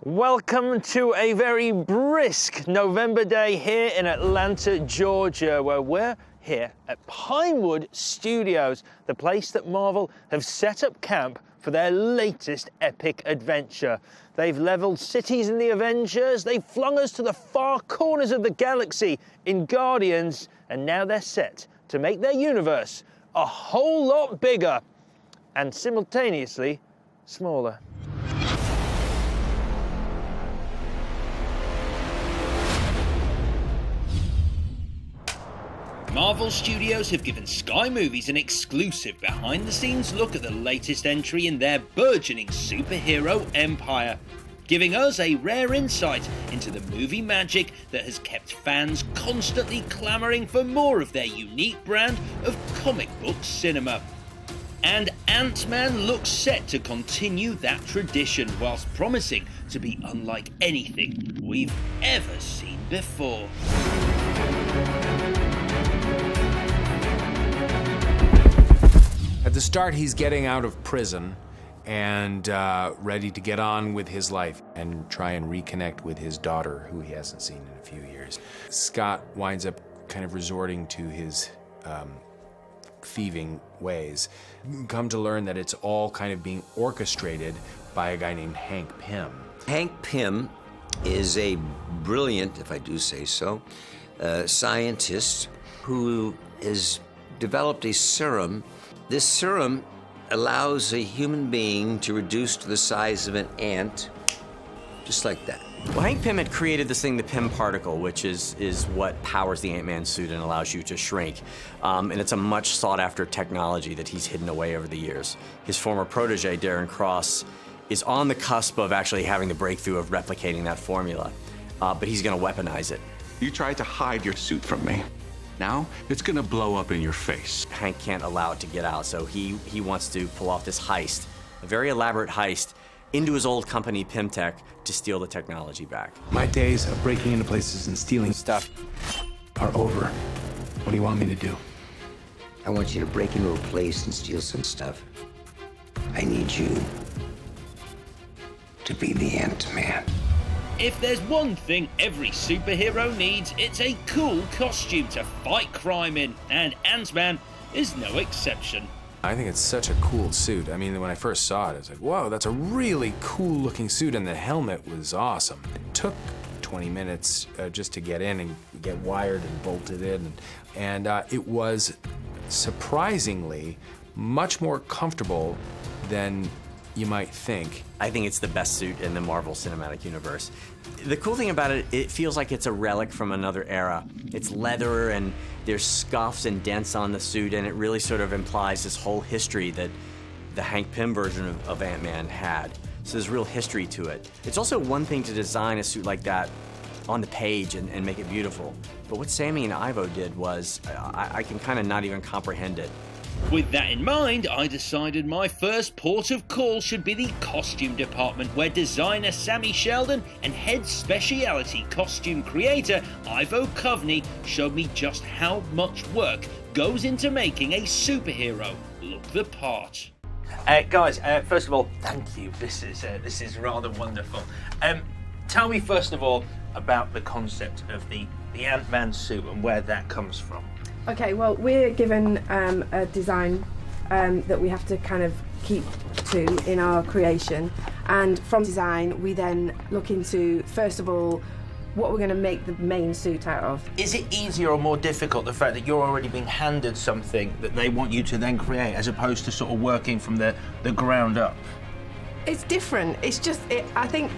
Welcome to a very brisk November day here in Atlanta, Georgia, where we're here at Pinewood Studios, the place that Marvel have set up camp for their latest epic adventure. They've leveled cities in the Avengers, they've flung us to the far corners of the galaxy in Guardians, and now they're set to make their universe a whole lot bigger and simultaneously smaller. Marvel Studios have given Sky Movies an exclusive behind-the-scenes look at the latest entry in their burgeoning superhero empire, giving us a rare insight into the movie magic that has kept fans constantly clamouring for more of their unique brand of comic book cinema. And Ant-Man looks set to continue that tradition whilst promising to be unlike anything we've ever seen before. At the start, he's getting out of prison and ready to get on with his life and try and reconnect with his daughter, who he hasn't seen in a few years. Scott winds up kind of resorting to his thieving ways. Come to learn that it's all kind of being orchestrated by a guy named Hank Pym. Hank Pym is a brilliant, if I do say so, scientist who has developed a serum. This serum allows a human being to reduce to the size of an ant, just like that. Well, Hank Pym had created this thing, the Pym particle, which is what powers the Ant-Man suit and allows you to shrink. And it's a much sought-after technology that he's hidden away over the years. His former protege, Darren Cross, is on the cusp of actually having the breakthrough of replicating that formula, but he's going to weaponize it. You tried to hide your suit from me. Now, it's gonna blow up in your face. Hank can't allow it to get out, so he wants to pull off this heist, a very elaborate heist, into his old company, Pymtech, to steal the technology back. My days of breaking into places and stealing stuff are over. What do you want me to do? I want you to break into a place and steal some stuff. I need you to be the Ant-Man. If there's one thing every superhero needs, it's a cool costume to fight crime in, and Ant-Man is no exception. I think it's such a cool suit. I mean, when I first saw it, I was like, whoa, that's a really cool looking suit, and the helmet was awesome. It took 20 minutes just to get in and get wired and bolted in, and it was surprisingly much more comfortable than you might think. I think it's the best suit in the Marvel Cinematic Universe. The cool thing about it, it feels like it's a relic from another era. It's leather and there's scuffs and dents on the suit, and it really sort of implies this whole history that the Hank Pym version of Ant-Man had. So there's real history to it. It's also one thing to design a suit like that on the page and make it beautiful. But what Sammy and Ivo did was, I can kind of not even comprehend it. With that in mind, I decided my first port of call should be the costume department, where designer Sammy Sheldon and head speciality costume creator Ivo Coveney showed me just how much work goes into making a superhero look the part. Guys, first of all, thank you. This is rather wonderful. Tell me first of all about the concept of the Ant-Man suit and where that comes from. Okay, well, we're given a design that we have to kind of keep to in our creation, and from design we then look into, first of all, what we're going to make the main suit out of. Is it easier or more difficult, the fact that you're already being handed something that they want you to then create, as opposed to sort of working from the ground up? It's different. It's just, I think,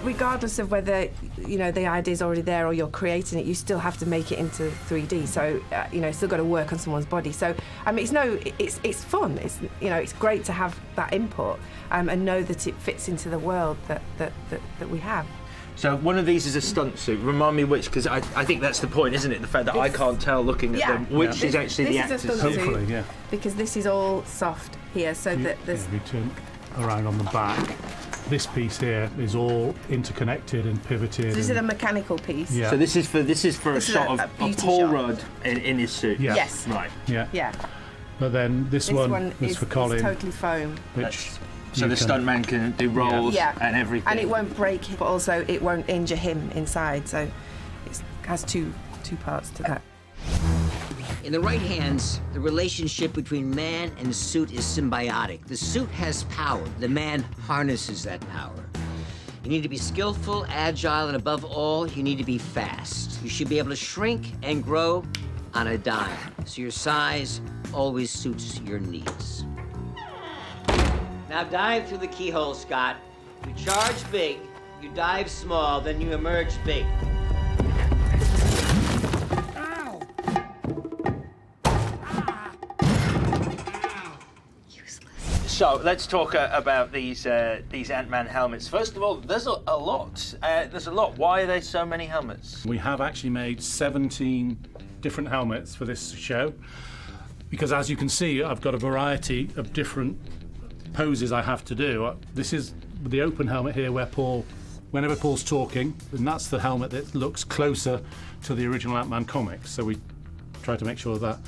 regardless of whether, you know, the idea's already there or you're creating it, you still have to make it into 3D. So, you know, it's still got to work on someone's body. So, I mean, it's fun. It's, you know, it's great to have that input and know that it fits into the world that we have. So one of these is a stunt suit. Remind me which, because I think that's the point, isn't it? The fact that I can't tell looking at them which is actually the actor's suit. Hopefully, yeah. Because this is all soft here, so that there's... Yeah, we turn around on the back. This piece here is all interconnected and pivoted. So this is a mechanical piece. Yeah. So this is for a shot of a Paul shot. Rudd in his suit. Yeah. Yes. Right. Yeah. Yeah. But then this one is for Colin. It's totally foam. Which So the stuntman can do rolls and everything. And it won't break, but also it won't injure him inside. So it has two parts to that. In the right hands, the relationship between man and suit is symbiotic. The suit has power. The man harnesses that power. You need to be skillful, agile, and above all, you need to be fast. You should be able to shrink and grow on a dime, so your size always suits your needs. Now dive through the keyhole, Scott. You charge big, you dive small, then you emerge big. So let's talk about these Ant-Man helmets. First of all, there's a lot. There's a lot. Why are there so many helmets? We have actually made 17 different helmets for this show because, as you can see, I've got a variety of different poses I have to do. This is the open helmet here where whenever Paul's talking, and that's the helmet that looks closer to the original Ant-Man comics. So we try to make sure that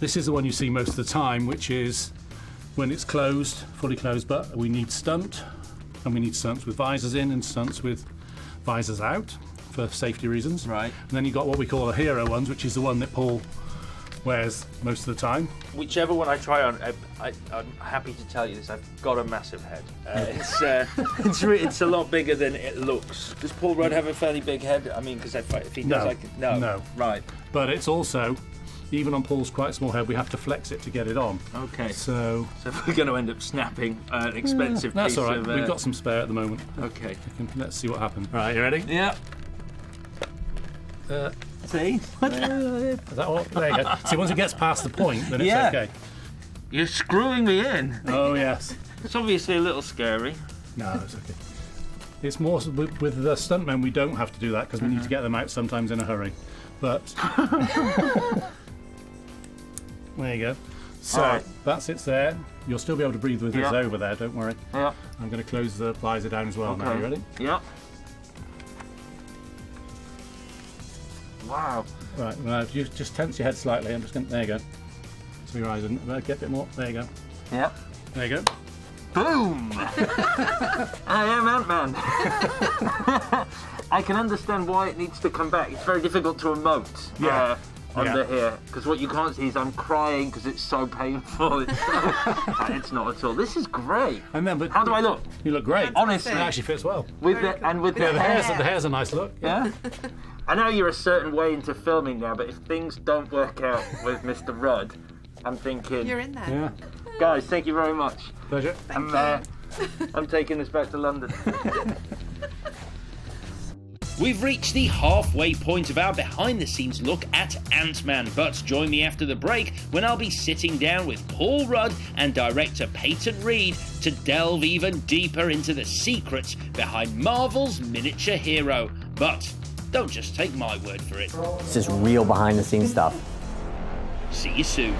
this is the one you see most of the time, which is when it's closed, fully closed, but we need stunt, and we need stunts with visors in and stunts with visors out for safety reasons. Right. And then you've got what we call the hero ones, which is the one that Paul wears most of the time. Whichever one I try on, I'm happy to tell you this, I've got a massive head. It's a lot bigger than it looks. Does Paul Rudd have a fairly big head? I mean, because if he does, no. Right. But it's also, even on Paul's quite small head, we have to flex it to get it on. Okay. So if we're going to end up snapping an expensive that's piece all right. of... We've got some spare at the moment. Okay. Let's see what happens. Right, you ready? Yeah. See? Is that all? There you go. See, once it gets past the point, then it's okay. You're screwing me in. Oh, yes. It's obviously a little scary. No, it's okay. It's more with the stuntmen, we don't have to do that because we need to get them out sometimes in a hurry. But there you go. So that's it there. You'll still be able to breathe with this over there, don't worry. Yeah. I'm going to close the visor down as well now. You ready? Yeah. Wow. Right, now if you just tense your head slightly, I'm just going to, there you go. So your eyes, get a bit more, there you go. Yeah. There you go. Boom! I am Ant-Man. I can understand why it needs to come back. It's very difficult to emote under here, because what you can't see is I'm crying because it's so painful. It's not at all. This is great. And then, but how do I look? You look great. Honestly, it actually fits well. With the hair's a nice look. Yeah. I know you're a certain way into filming now, but if things don't work out with Mr. Rudd, I'm thinking... You're in there. Yeah. Guys, thank you very much. Pleasure. I'm taking this back to London. We've reached the halfway point of our behind-the-scenes look at Ant-Man, but join me after the break when I'll be sitting down with Paul Rudd and director Peyton Reed to delve even deeper into the secrets behind Marvel's miniature hero. But don't just take my word for it. It's just real behind-the-scenes stuff. See you soon.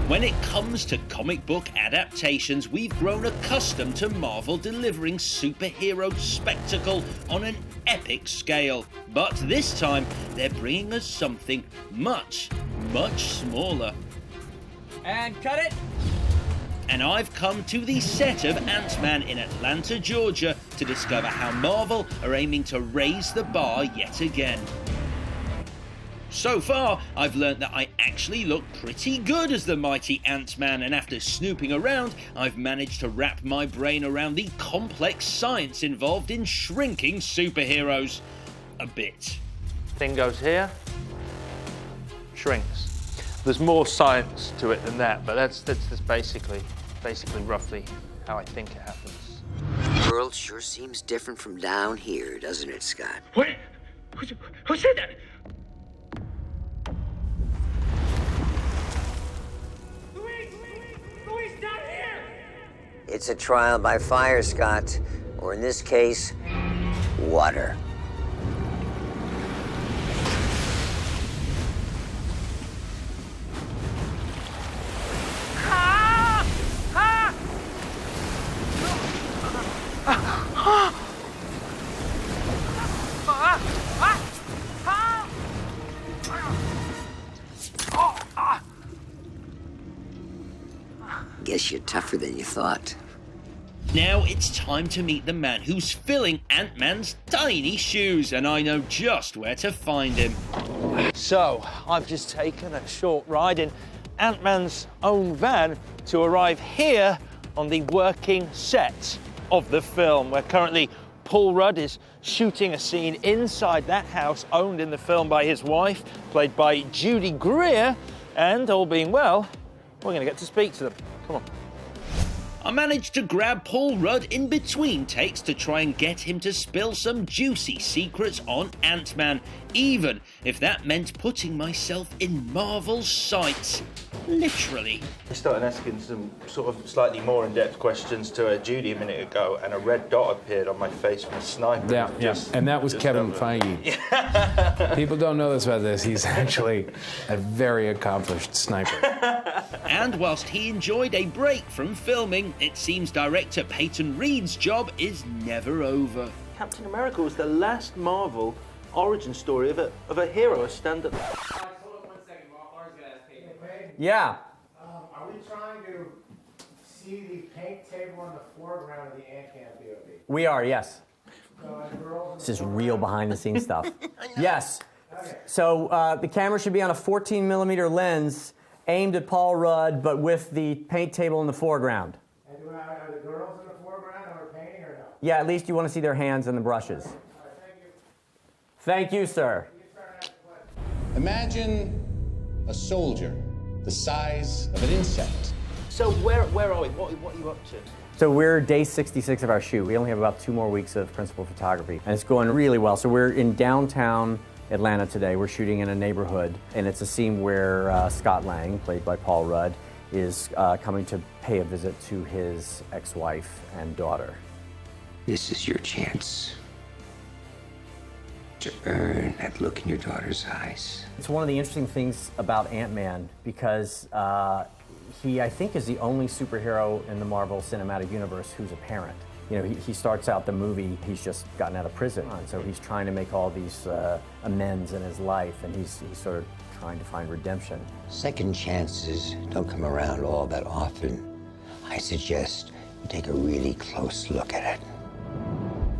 When it comes to comic book adaptations, we've grown accustomed to Marvel delivering superhero spectacle on an epic scale. But this time, they're bringing us something much, much smaller. And cut it! And I've come to the set of Ant-Man in Atlanta, Georgia, to discover how Marvel are aiming to raise the bar yet again. So far, I've learnt that I actually look pretty good as the mighty Ant-Man, and after snooping around, I've managed to wrap my brain around the complex science involved in shrinking superheroes. A bit. Thing goes here, shrinks. There's more science to it than that, but that's basically roughly how I think it happens. The world sure seems different from down here, doesn't it, Scott? Wait, who said that? It's a trial by fire, Scott. Or in this case, water. tougher than you thought. Now it's time to meet the man who's filling Ant-Man's tiny shoes, and I know just where to find him. So, I've just taken a short ride in Ant-Man's own van to arrive here on the working set of the film, where currently Paul Rudd is shooting a scene inside that house owned in the film by his wife, played by Judy Greer, and all being well, we're going to get to speak to them. Come on. I managed to grab Paul Rudd in between takes to try and get him to spill some juicy secrets on Ant-Man, even if that meant putting myself in Marvel's sights. Literally. I started asking some sort of slightly more in-depth questions to Judy a minute ago, and a red dot appeared on my face from a sniper. Yeah, and that was Kevin Feige. People don't know this about this. He's actually a very accomplished sniper. And whilst he enjoyed a break from filming, it seems director Peyton Reed's job is never over. Captain America was the last Marvel origin story of a hero, a stand-up. Yeah. Are we trying to see the paint table on the foreground of the ant camp POV? We are, yes. This is real behind-the-scenes stuff. Yes. Okay. So the camera should be on a 14mm lens aimed at Paul Rudd, but with the paint table in the foreground. And are the girls in the foreground that we're painting or no? Yeah, at least you want to see their hands and the brushes. All right, thank you. Thank you, sir. Imagine a soldier the size of an insect. So where are we? What are you up to? So we're day 66 of our shoot. We only have about 2 more weeks of principal photography, and it's going really well. So we're in downtown Atlanta today. We're shooting in a neighborhood, and it's a scene where Scott Lang, played by Paul Rudd, is coming to pay a visit to his ex-wife and daughter. This is your chance to earn that look in your daughter's eyes. It's one of the interesting things about Ant-Man because he, I think, is the only superhero in the Marvel Cinematic Universe who's a parent. You know, he starts out the movie, he's just gotten out of prison, and so he's trying to make all these amends in his life, and he's sort of trying to find redemption. Second chances don't come around all that often. I suggest you take a really close look at it.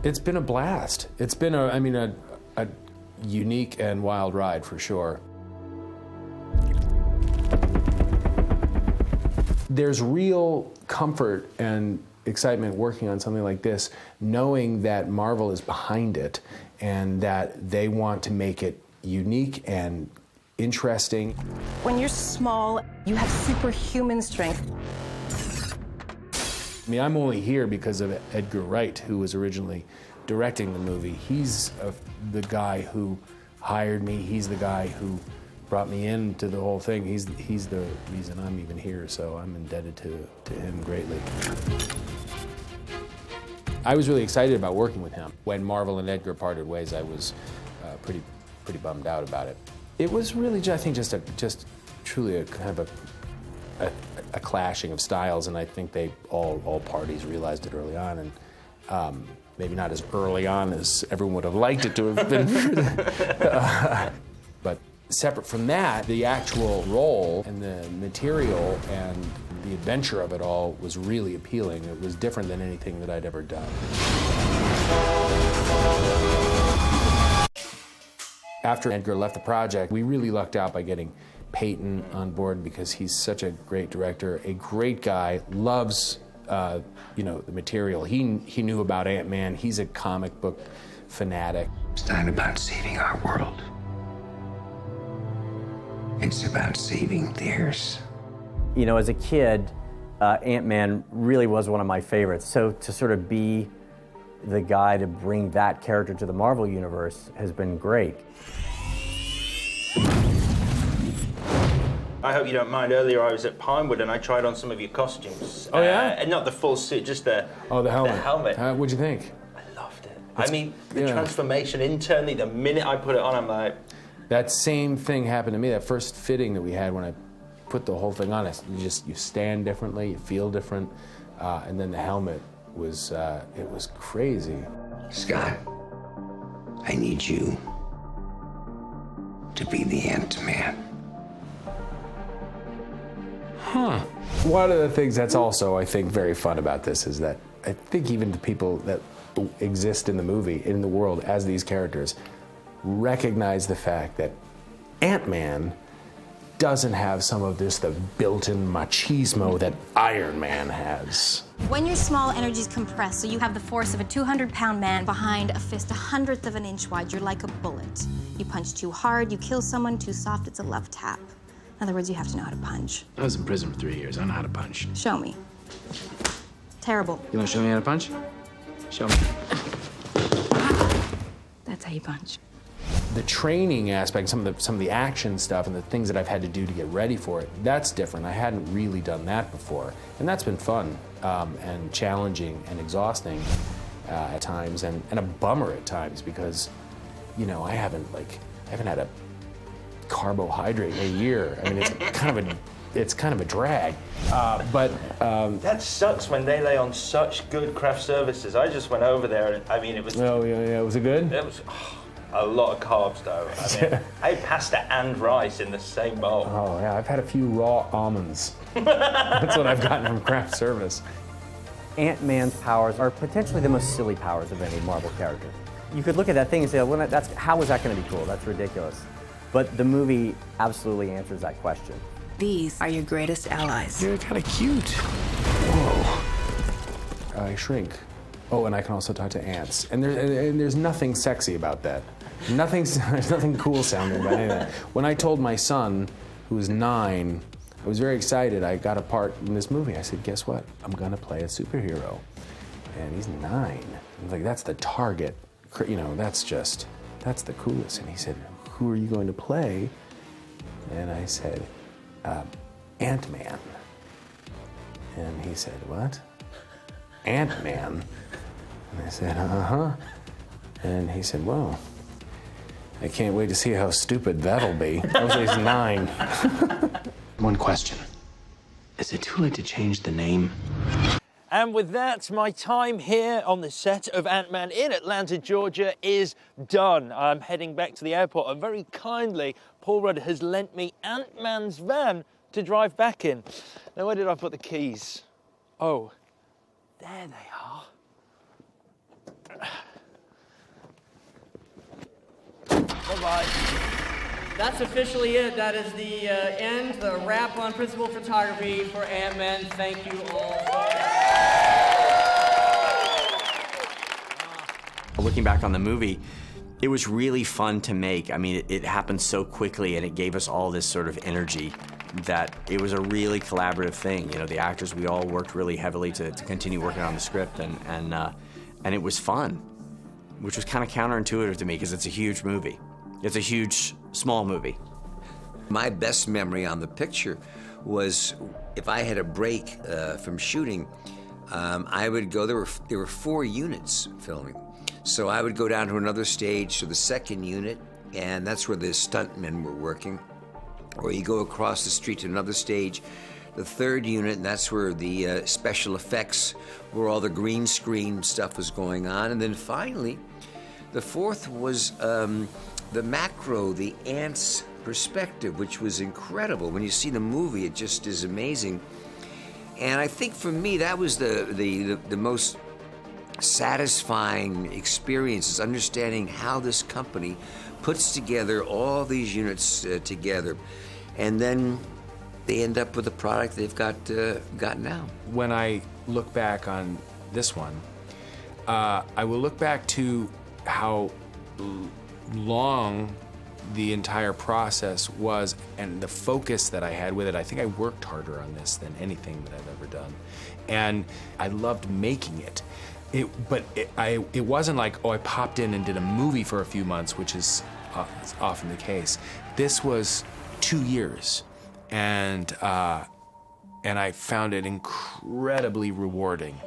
It's been a blast. It's been a unique and wild ride for sure. There's real comfort and excitement working on something like this, knowing that Marvel is behind it and that they want to make it unique and interesting. When you're small, you have superhuman strength. I mean, I'm only here because of Edgar Wright, who was originally directing the movie. He's the guy who hired me. He's the guy who brought me into the whole thing. He's the reason I'm even here, so I'm indebted to him greatly. I was really excited about working with him. When Marvel and Edgar parted ways, I was pretty bummed out about it. It was really, I think, just truly a kind of a clashing of styles, and I think all parties realized it early on, and maybe not as early on as everyone would have liked it to have been. But separate from that, the actual role and the material and the adventure of it all was really appealing. It was different than anything that I'd ever done. After Edgar left the project, we really lucked out by getting Peyton on board because he's such a great director, a great guy, loves the material. He knew about Ant-Man. He's a comic book fanatic. It's not about saving our world. It's about saving theirs. You know, as a kid, Ant-Man really was one of my favorites. So to sort of be the guy to bring that character to the Marvel Universe has been great. I hope you don't mind. Earlier I was at Pinewood and I tried on some of your costumes. Oh, yeah? And not the full suit, just the helmet. The helmet. What'd you think? I loved it. I mean, the transformation internally, the minute I put it on, I'm like... That same thing happened to me, that first fitting that we had when I put the whole thing on. You stand differently, you feel different, and then the helmet was, it was crazy. Scott, I need you to be the Ant-Man. Huh. One of the things that's also, I think, very fun about this is that I think even the people that exist in the movie, in the world, as these characters, recognize the fact that Ant-Man doesn't have some of this, the built-in machismo that Iron Man has. When your small energies compress, so you have the force of a 200-pound man behind a fist 1/100th of an inch wide, you're like a bullet. You punch too hard, you kill someone. Too soft, it's a love tap. In other words, you have to know how to punch. I was in prison for 3 years. I know how to punch. Show me. Terrible. You want to show me how to punch? Show me. That's how you punch. The training aspect, some of the action stuff and the things that I've had to do to get ready for it, that's different. I hadn't really done that before. And that's been fun and challenging and exhausting at times and a bummer at times because, you know, I haven't had a carbohydrate in a year. I mean, it's kind of a drag. That sucks when they lay on such good craft services. I just went over there and I mean, it was. Oh yeah. Was it good? It was a lot of carbs though. I mean, I had pasta and rice in the same bowl. Oh yeah, I've had a few raw almonds. That's what I've gotten from craft service. Ant-Man's powers are potentially the most silly powers of any Marvel character. You could look at that thing and say, well, how is that going to be cool? That's ridiculous. But the movie absolutely answers that question. These are your greatest allies. You're kind of cute. Whoa. I shrink. Oh, and I can also talk to ants. And there's nothing sexy about that. There's nothing cool sounding about any of that. When I told my son, who was 9, I was very excited. I got a part in this movie. I said, guess what? I'm gonna play a superhero. And he's 9. I was like, that's the target. You know, that's the coolest. And he said, who are you going to play? And I said, Ant-Man. And he said, what? Ant-Man? And I said, uh-huh. And he said, well, I can't wait to see how stupid that'll be. I was he's 9. One question. Is it too late to change the name? And with that, my time here on the set of Ant-Man in Atlanta, Georgia is done. I'm heading back to the airport and very kindly, Paul Rudd has lent me Ant-Man's van to drive back in. Now, where did I put the keys? Oh, there they are. Bye-bye. That's officially it. That is the end, the wrap on principal photography for Ant-Man. Thank you all. Looking back on the movie, it was really fun to make. I mean, it happened so quickly and it gave us all this sort of energy that it was a really collaborative thing. You know, the actors, we all worked really heavily to continue working on the script and it was fun, which was kind of counterintuitive to me because it's a huge movie. It's a huge, small movie. My best memory on the picture was if I had a break from shooting, I would go, there were 4 units filming. So I would go down to another stage, to the second unit, and that's where the stuntmen were working. Or you go across the street to another stage, the third unit, and that's where the special effects, where all the green screen stuff was going on. And then finally, the fourth was the macro, the ants' perspective, which was incredible. When you see the movie, it just is amazing. And I think for me, that was the most satisfying experience, is understanding how this company puts together all these units together. And then they end up with a product they've got now. When I look back on this one, I will look back to how long the entire process was and the focus that I had with it. I think I worked harder on this than anything that I've ever done. And I loved making it. But it wasn't like, oh, I popped in and did a movie for a few months, which is often the case. This was 2 years. And I found it incredibly rewarding.